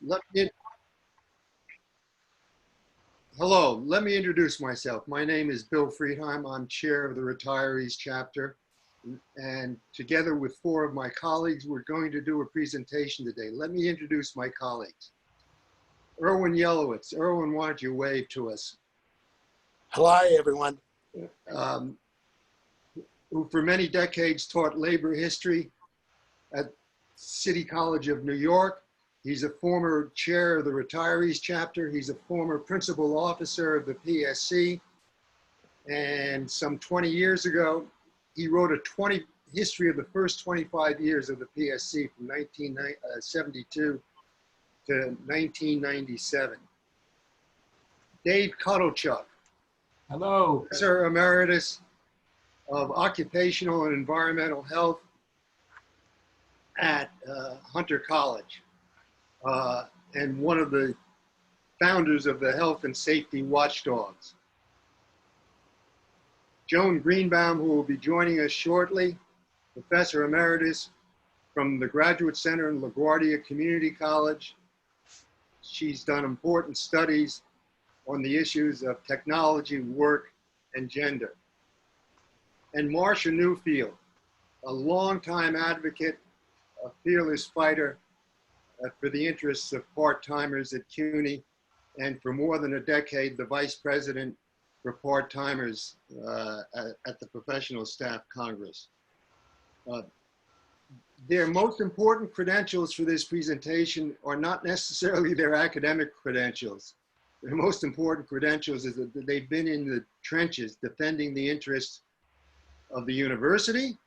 Let me, Hello, let me introduce myself. My name is Bill Friedheim. I'm chair of the Retirees chapter. And together with four of my colleagues, we're going to do a presentation today. Let me introduce my colleagues. Erwin Yelowitz. Erwin, why don't you wave to us? Hello, everyone. Who for many decades taught labor history at City College of New York. He's a former chair of the Retirees chapter. He's a former principal officer of the PSC. And some 20 years ago, he wrote a history of the first 25 years of the PSC from 1972 to 1997. Dave Kotelchuk. Hello. Professor Emeritus of Occupational and Environmental Health at Hunter College. And one of the founders of the Health and Safety Watchdogs. Joan Greenbaum, who will be joining us shortly, Professor Emeritus from the Graduate Center in LaGuardia Community College. She's done important studies on the issues of technology, work, and gender. And Marcia Newfield, a longtime advocate, a fearless fighter for the interests of part-timers at CUNY, and for more than a decade, the vice president for part-timers at the Professional Staff Congress. Their most important credentials for this presentation are not necessarily their academic credentials. Their most important credentials is that they've been in the trenches defending the interests of the university,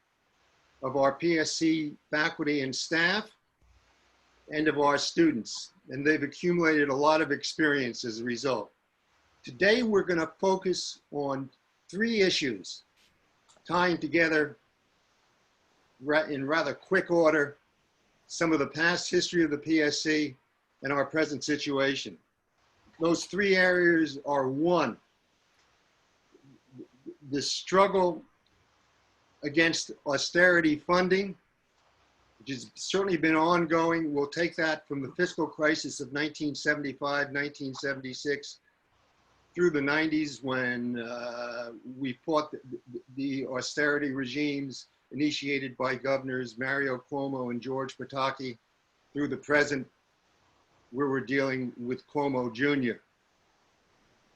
of our PSC faculty and staff, and of our students. And they've accumulated a lot of experience as a result. Today, we're going to focus on three issues, tying together in rather quick order some of the past history of the PSC and our present situation. Those three areas are: one, the struggle against austerity funding, which has certainly been ongoing. We'll take that from the fiscal crisis of 1975, 1976, through the 90s when we fought the austerity regimes initiated by governors Mario Cuomo and George Pataki, through the present where we're dealing with Cuomo Jr.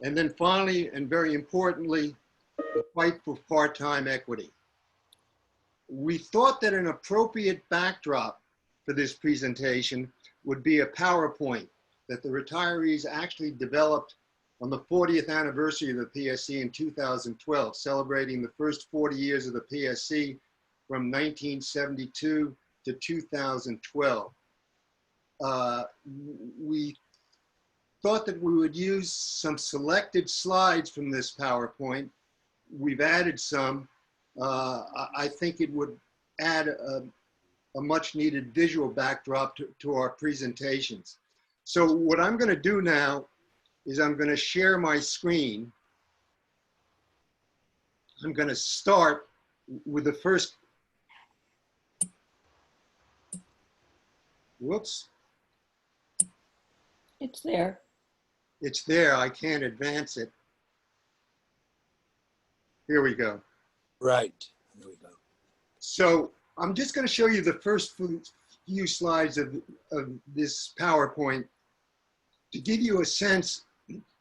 And then finally, and very importantly, the fight for part-time equity. We thought that an appropriate backdrop for this presentation would be a PowerPoint that the retirees actually developed on the 40th anniversary of the PSC in 2012, celebrating the first 40 years of the PSC from 1972 to 2012. We thought that we would use some selected slides from this PowerPoint. We've added some. I think it would add a much needed visual backdrop to our presentations. So what I'm going to do now is I'm going to share my screen. I'm going to start with the first. Whoops. It's there. It's there. I can't advance it. Here we go. Right. There we go. So I'm just going to show you the first few slides of this PowerPoint to give you a sense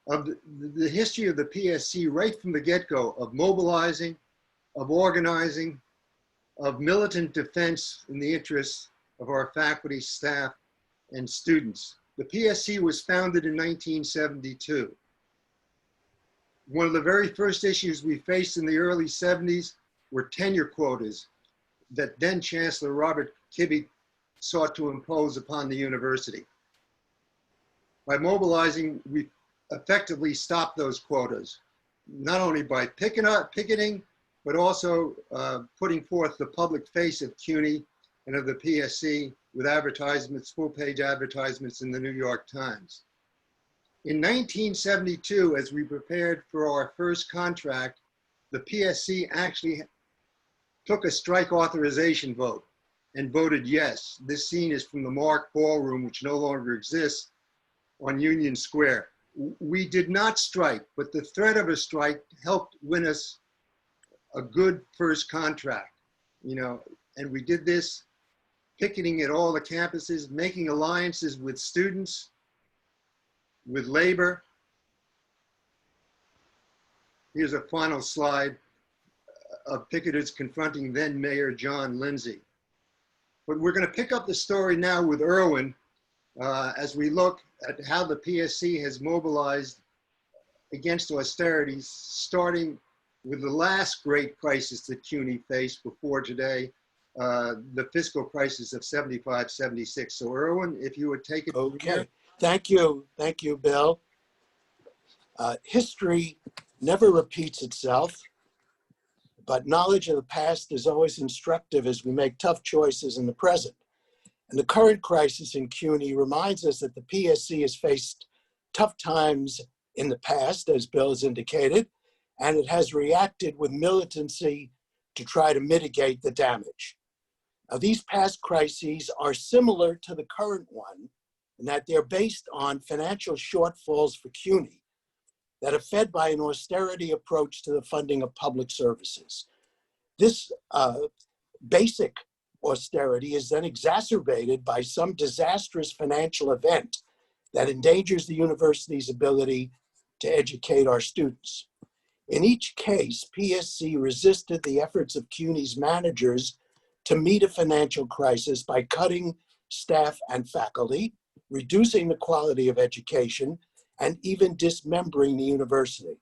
of the history of the PSC right from the get-go, of mobilizing, of organizing, of militant defense in the interests of our faculty, staff, and students. The PSC was founded in 1972. One of the very first issues we faced in the early 70s were tenure quotas that then Chancellor Robert Kibbe sought to impose upon the university. By mobilizing, we effectively stopped those quotas, not only by picketing, but also putting forth the public face of CUNY and of the PSC with advertisements, full-page advertisements in the New York Times. In 1972, as we prepared for our first contract, the PSC actually took a strike authorization vote. and voted yes. This scene is from the Mark Ballroom, which no longer exists, on Union Square. We did not strike, but the threat of a strike helped win us a good first contract, you know, and we did this picketing at all the campuses, making alliances with students, with labor. Here's a final slide of picketers confronting then Mayor John Lindsay. But we're going to pick up the story now with Erwin as we look at how the PSC has mobilized against austerity, starting with the last great crisis that CUNY faced before today, the fiscal crisis of 75-76. So Erwin, if you would take it. Okay, thank you, Bill. History never repeats itself, but knowledge of the past is always instructive as we make tough choices in the present. And the current crisis in CUNY reminds us that the PSC has faced tough times in the past, as Bill has indicated, and it has reacted with militancy to try to mitigate the damage. Now, these past crises are similar to the current one in that they're based on financial shortfalls for CUNY that are fed by an austerity approach to the funding of public services. This basic austerity is then exacerbated by some disastrous financial event that endangers the university's ability to educate our students. In each case, PSC resisted the efforts of CUNY's managers to meet a financial crisis by cutting staff and faculty, reducing the quality of education, and even dismembering the university.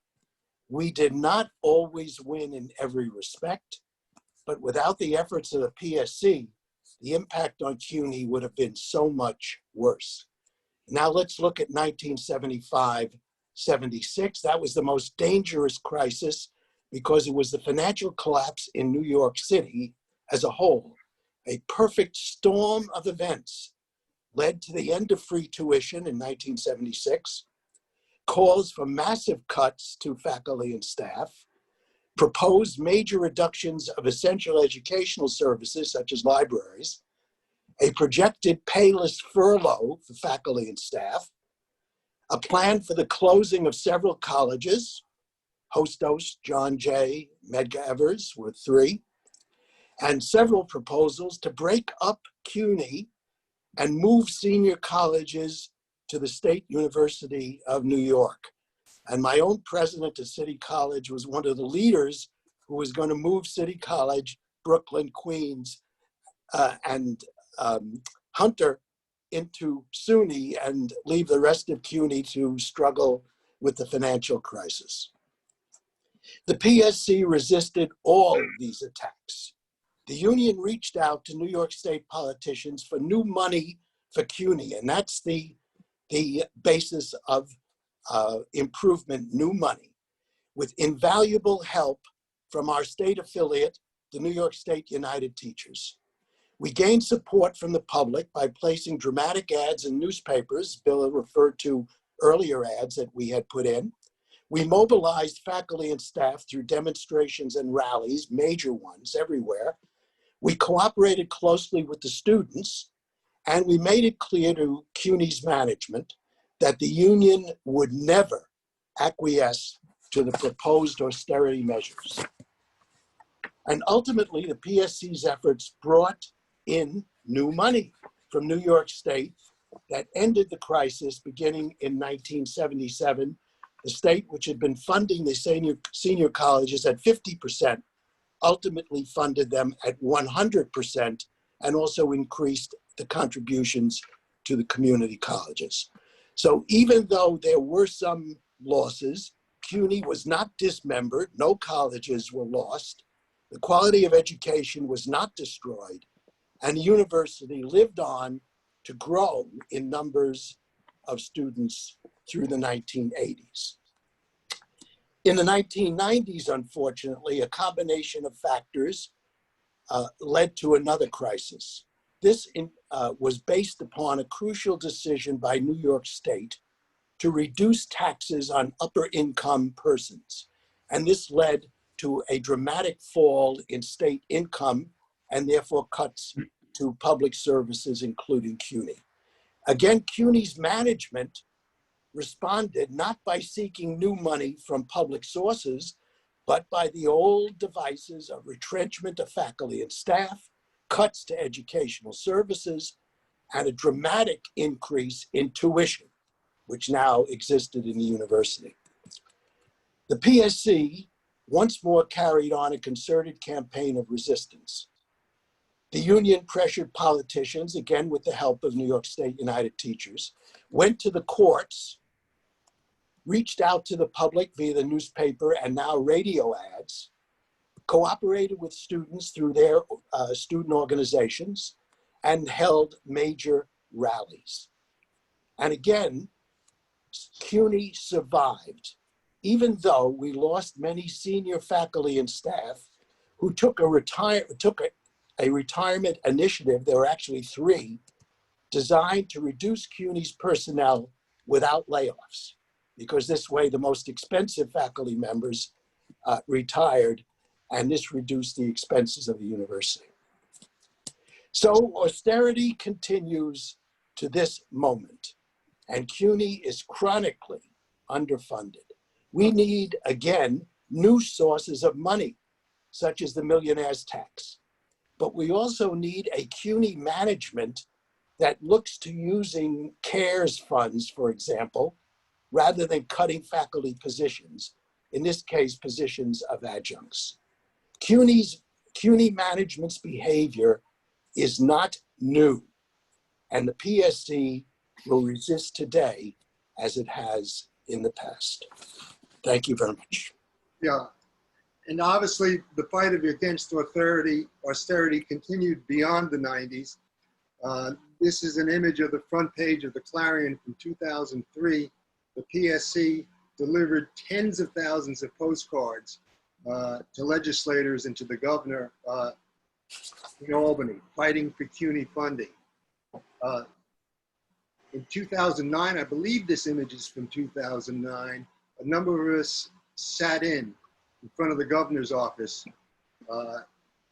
We did not always win in every respect, but without the efforts of the PSC, the impact on CUNY would have been so much worse. Now let's look at 1975-76. That was the most dangerous crisis because it was the financial collapse in New York City as a whole. A perfect storm of events led to the end of free tuition in 1976, calls for massive cuts to faculty and staff, proposed major reductions of essential educational services such as libraries, a projected payless furlough for faculty and staff, a plan for the closing of several colleges, Hostos, John Jay, Medgar Evers were three, and several proposals to break up CUNY and move senior colleges to the State University of New York. And my own president of City College was one of the leaders who was going to move City College, Brooklyn, Queens, and Hunter into SUNY and leave the rest of CUNY to struggle with the financial crisis. The PSC resisted all these attacks. The union reached out to New York State politicians for new money for CUNY, and that's the basis of improvement, new money, with invaluable help from our state affiliate, the New York State United Teachers. We gained support from the public by placing dramatic ads in newspapers. Bill referred to earlier ads that we had put in. We mobilized faculty and staff through demonstrations and rallies, major ones everywhere. We cooperated closely with the students, and we made it clear to CUNY's management that the union would never acquiesce to the proposed austerity measures. And ultimately, the PSC's efforts brought in new money from New York State that ended the crisis beginning in 1977. The state, which had been funding the senior colleges at 50%, ultimately funded them at 100% and also increased the contributions to the community colleges. So even though there were some losses, CUNY was not dismembered, no colleges were lost, the quality of education was not destroyed, and the university lived on to grow in numbers of students through the 1980s. In the 1990s, unfortunately, a combination of factors led to another crisis. This was based upon a crucial decision by New York State to reduce taxes on upper income persons. And this led to a dramatic fall in state income and therefore cuts to public services, including CUNY. Again, CUNY's management responded not by seeking new money from public sources, but by the old devices of retrenchment of faculty and staff, cuts to educational services, and a dramatic increase in tuition, which now existed in the university. The PSC once more carried on a concerted campaign of resistance. The union pressured politicians, again with the help of New York State United Teachers, went to the courts, reached out to the public via the newspaper and now radio ads, cooperated with students through their student organizations, and held major rallies. And again, CUNY survived, even though we lost many senior faculty and staff who took a retirement initiative. There were actually 3, designed to reduce CUNY's personnel without layoffs, because this way the most expensive faculty members retired, and this reduced the expenses of the university. So austerity continues to this moment, and CUNY is chronically underfunded. We need, again, new sources of money, such as the millionaire's tax. But we also need a CUNY management that looks to using CARES funds, for example, rather than cutting faculty positions, in this case, positions of adjuncts. CUNY management's behavior is not new, and the PSC will resist today as it has in the past. Thank you very much. Yeah, and obviously the fight against austerity continued beyond the 90s. This is an image of the front page of the Clarion from 2003. The PSC delivered tens of thousands of postcards to legislators and to the governor in Albany, fighting for CUNY funding. In 2009, I believe this image is from 2009, a number of us sat in front of the governor's office,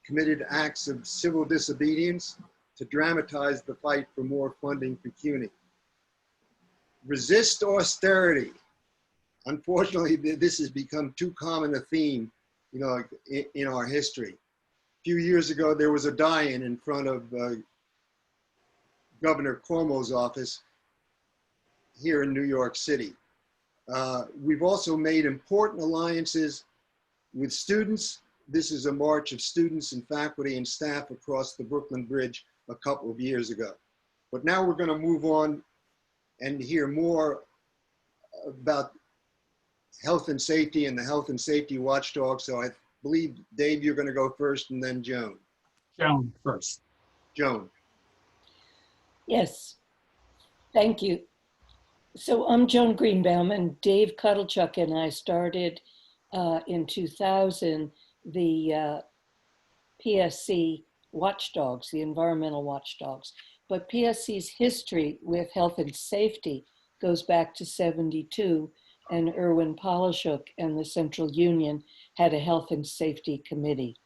committed acts of civil disobedience to dramatize the fight for more funding for CUNY. Resist austerity. Unfortunately, this has become too common a theme, in our history. A few years ago, there was a die-in in front of Governor Cuomo's office here in New York City. We've also made important alliances with students. This is a march of students and faculty and staff across the Brooklyn Bridge a couple of years ago. But now we're going to move on and hear more about health and safety and the health and safety watchdog. So I believe, Dave, you're going to go first, and then Joan. Joan first. Joan. Yes, thank you. So I'm Joan Greenbaum, and Dave Cuddlechuck and I started in 2000 the PSC watchdogs, the environmental watchdogs. But PSC's history with health and safety goes back to '72, and Irwin Polishuk and the Central Union had a health and safety committee.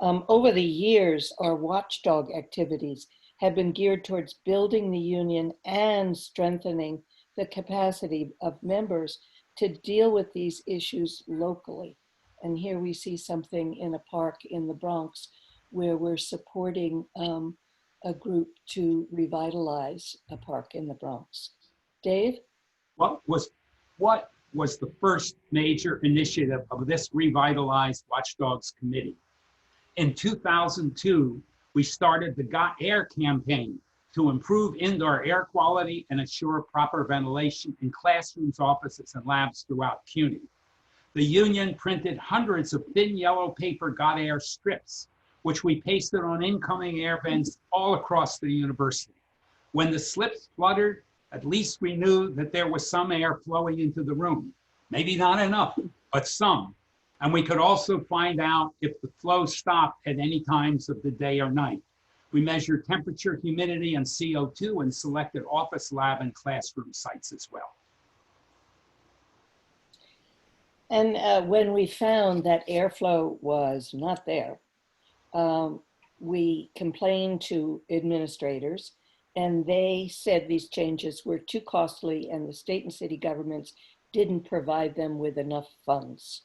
Over the years, our watchdog activities have been geared towards building the union and strengthening the capacity of members to deal with these issues locally. And here we see something in a park in the Bronx where we're supporting a group to revitalize a park in the Bronx. Dave? What was the first major initiative of this revitalized Watchdogs Committee? In 2002, we started the Got Air campaign to improve indoor air quality and ensure proper ventilation in classrooms, offices, and labs throughout CUNY. The union printed hundreds of thin yellow paper Got Air strips, which we pasted on incoming air vents all across the university. When the slips fluttered, at least we knew that there was some air flowing into the room. Maybe not enough, but some. And we could also find out if the flow stopped at any times of the day or night. We measured temperature, humidity, and CO2 in selected office, lab, and classroom sites as well. And when we found that airflow was not there, we complained to administrators, and they said these changes were too costly and the state and city governments didn't provide them with enough funds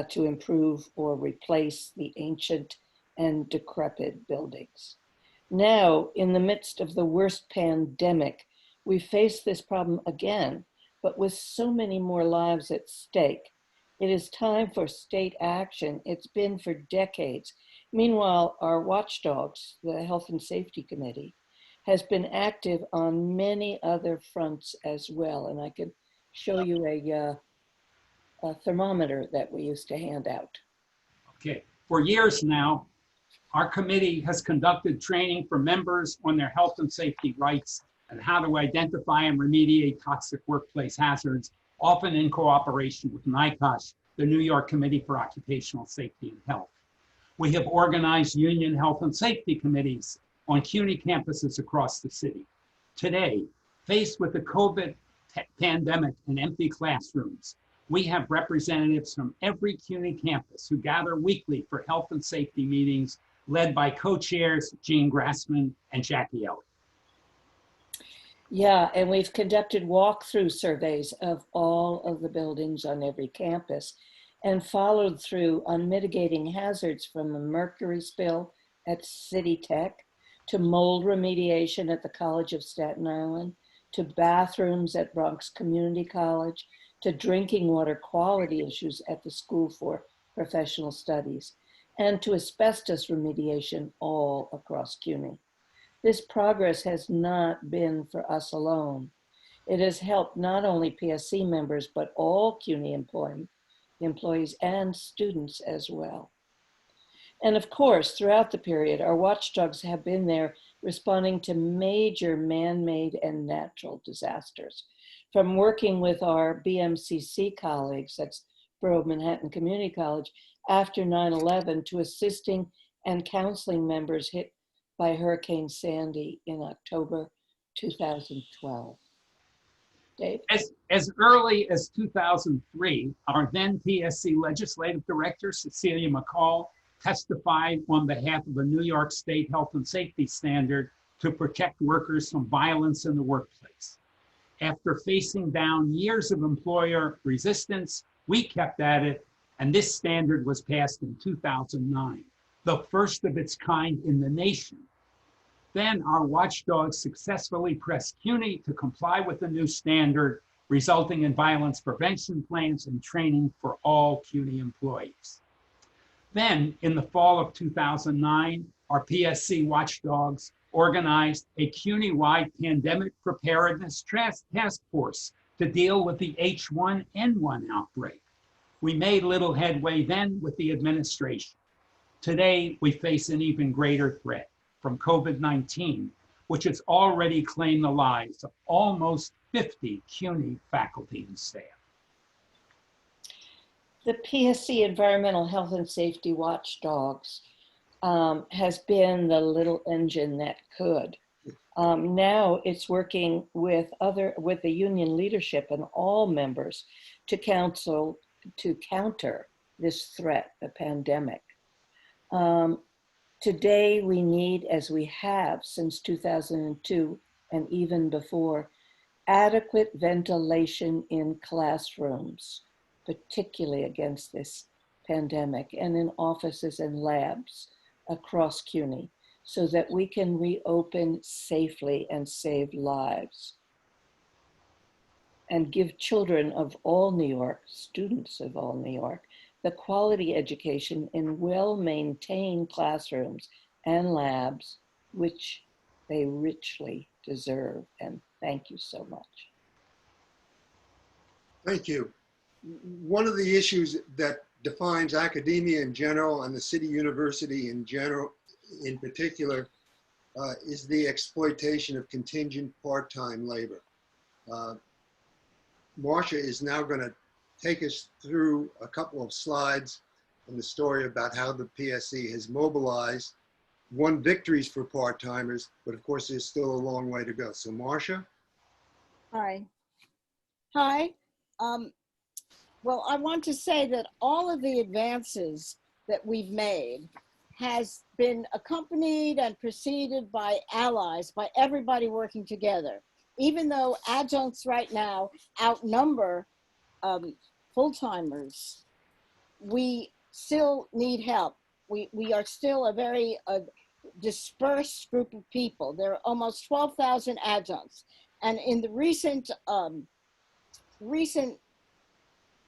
to improve or replace the ancient and decrepit buildings. Now, in the midst of the worst pandemic, we face this problem again, but with so many more lives at stake. It is time for state action. It's been for decades. Meanwhile, our watchdogs, the Health and Safety Committee, has been active on many other fronts as well. And I can show you a thermometer that we used to hand out. Okay, for years now, our committee has conducted training for members on their health and safety rights and how to identify and remediate toxic workplace hazards, often in cooperation with NICOSH, the New York Committee for Occupational Safety and Health. We have organized union health and safety committees on CUNY campuses across the city. Today, faced with the COVID pandemic and empty classrooms, we have representatives from every CUNY campus who gather weekly for health and safety meetings led by co-chairs Jean Grassman and Jackie Elliott. Yeah, and we've conducted walkthrough surveys of all of the buildings on every campus and followed through on mitigating hazards from a mercury spill at City Tech to mold remediation at the College of Staten Island, to bathrooms at Bronx Community College, to drinking water quality issues at the School for Professional Studies, and to asbestos remediation all across CUNY. This progress has not been for us alone. It has helped not only PSC members, but all CUNY employees and students as well. And of course, throughout the period, our watchdogs have been there responding to major man-made and natural disasters. From working with our BMCC colleagues, that's Borough of Manhattan Community College, after 9/11 to assisting and counseling members hit by Hurricane Sandy in October 2012. Dave? As early as 2003, our then PSC Legislative Director, Cecilia McCall, testified on behalf of a New York State health and safety standard to protect workers from violence in the workplace. After facing down years of employer resistance, we kept at it, and this standard was passed in 2009, the first of its kind in the nation. Then our watchdogs successfully pressed CUNY to comply with the new standard, resulting in violence prevention plans and training for all CUNY employees. Then, in the fall of 2009, our PSC watchdogs organized a CUNY-wide pandemic preparedness task force to deal with the H1N1 outbreak. We made little headway then with the administration. Today, we face an even greater threat from COVID-19, which has already claimed the lives of almost 50 CUNY faculty and staff. The PSC Environmental Health and Safety Watchdogs has been the little engine that could. Now it's working with the union leadership and all members to counter this threat, the pandemic. Today we need, as we have since 2002 and even before, adequate ventilation in classrooms, particularly against this pandemic, and in offices and labs across CUNY, so that we can reopen safely and save lives and give children of all New York, students of all New York, the quality education in well-maintained classrooms and labs, which they richly deserve. And thank you so much. Thank you. One of the issues that defines academia in general and the city university in general, in particular, is the exploitation of contingent part-time labor. Marcia is now going to take us through a couple of slides on the story about how the PSC has mobilized, won victories for part-timers, but of course there's still a long way to go. So Marcia? Hi. Well, I want to say that all of the advances that we've made has been accompanied and preceded by allies, by everybody working together. Even though adjuncts right now outnumber full-timers, we still need help. We are still a very dispersed group of people. There are almost 12,000 adjuncts. And in the recent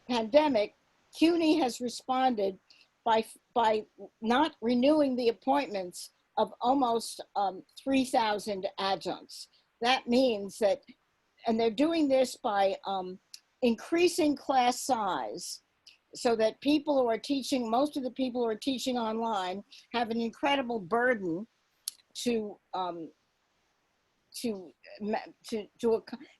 pandemic, CUNY has responded by not renewing the appointments of almost 3,000 adjuncts. That means that, and they're doing this by increasing class size so that people who are teaching, most of the people who are teaching online have an incredible burden to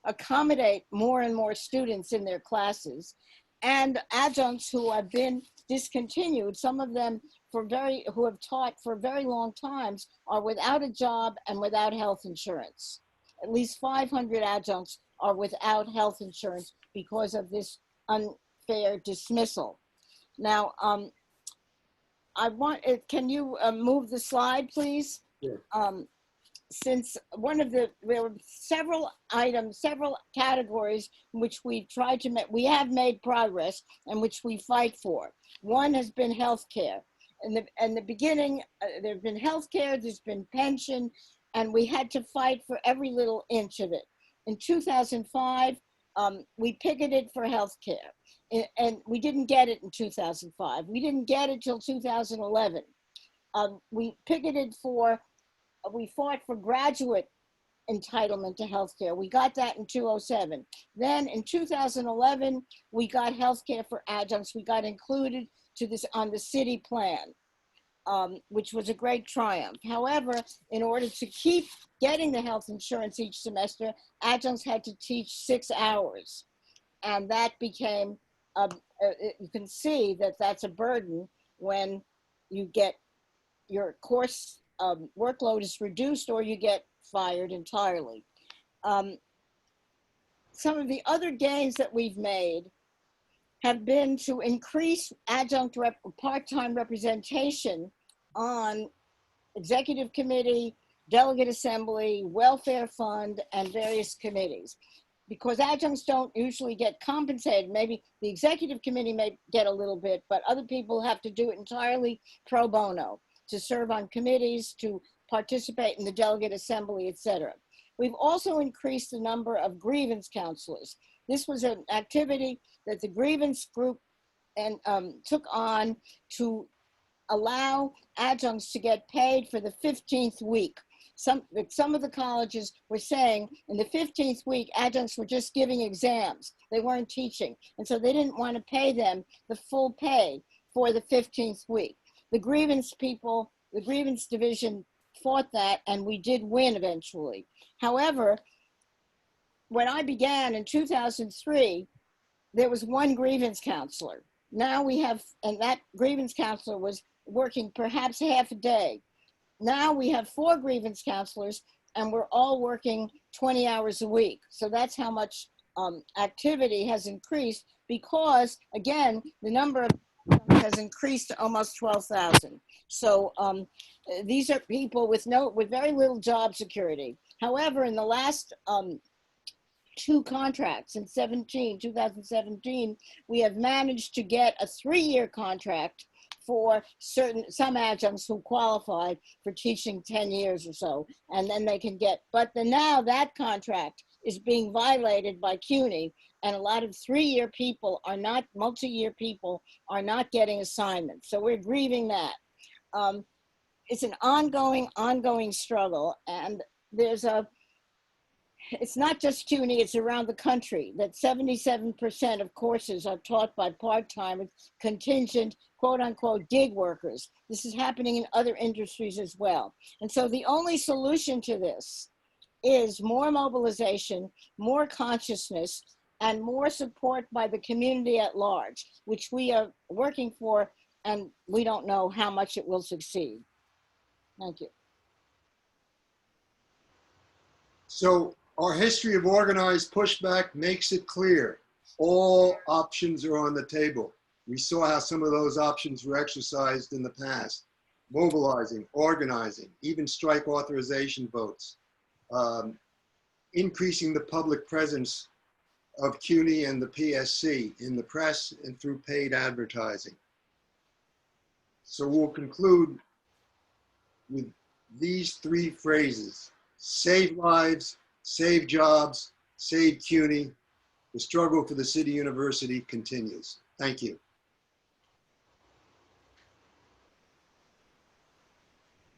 accommodate more and more students in their classes. And adjuncts who have been discontinued, some of them who have taught for very long times, are without a job and without health insurance. At least 500 adjuncts are without health insurance because of this unfair dismissal. Now, can you move the slide, please? Yeah. Since there were several items, several categories in which we tried to we have made progress and which we fight for. One has been healthcare. In the beginning, there's been healthcare, there's been pension, and we had to fight for every little inch of it. In 2005, we picketed for healthcare, and we didn't get it in 2005. We didn't get it till 2011. We fought for graduate entitlement to healthcare. We got that in 2007. Then in 2011, we got healthcare for adjuncts. We got included on the city plan, which was a great triumph. However, in order to keep getting the health insurance each semester, adjuncts had to teach 6 hours. And that became, you can see that that's a burden when you get your course workload is reduced or you get fired entirely. Some of the other gains that we've made have been to increase adjunct part-time representation on executive committee, delegate assembly, welfare fund, and various committees. Because adjuncts don't usually get compensated. Maybe the executive committee may get a little bit, but other people have to do it entirely pro bono, to serve on committees, to participate in the delegate assembly, etc. We've also increased the number of grievance counselors. This was an activity that the grievance group took on to allow adjuncts to get paid for the 15th week. Some of the colleges were saying in the 15th week, adjuncts were just giving exams. They weren't teaching. And so they didn't want to pay them the full pay for the 15th week. The grievance division fought that, and we did win eventually. However, when I began in 2003, there was one grievance counselor. Now we have, and that grievance counselor was working perhaps half a day. Now we have 4 grievance counselors, and we're all working 20 hours a week. So that's how much activity has increased, because, again, the number of has increased to almost 12,000. So these are people with very little job security. However, in the last 2 contracts in 2017, we have managed to get a 3-year contract for some adjuncts who qualify for teaching 10 years or so, and then they can get, now that contract is being violated by CUNY, and a lot of 3-year people are not, multi-year people are not getting assignments. So we're grieving that. It's an ongoing struggle, and it's not just CUNY, it's around the country, that 77% of courses are taught by part-time, contingent, quote unquote, gig workers. This is happening in other industries as well. And so the only solution to this is more mobilization, more consciousness, and more support by the community at large, which we are working for, and we don't know how much it will succeed. Thank you. So our history of organized pushback makes it clear. All options are on the table. We saw how some of those options were exercised in the past. mobilizing, organizing, even strike authorization votes, increasing the public presence of CUNY and the PSC in the press and through paid advertising. So we'll conclude with these three phrases: save lives, save jobs, save CUNY. The struggle for the City University continues. Thank you.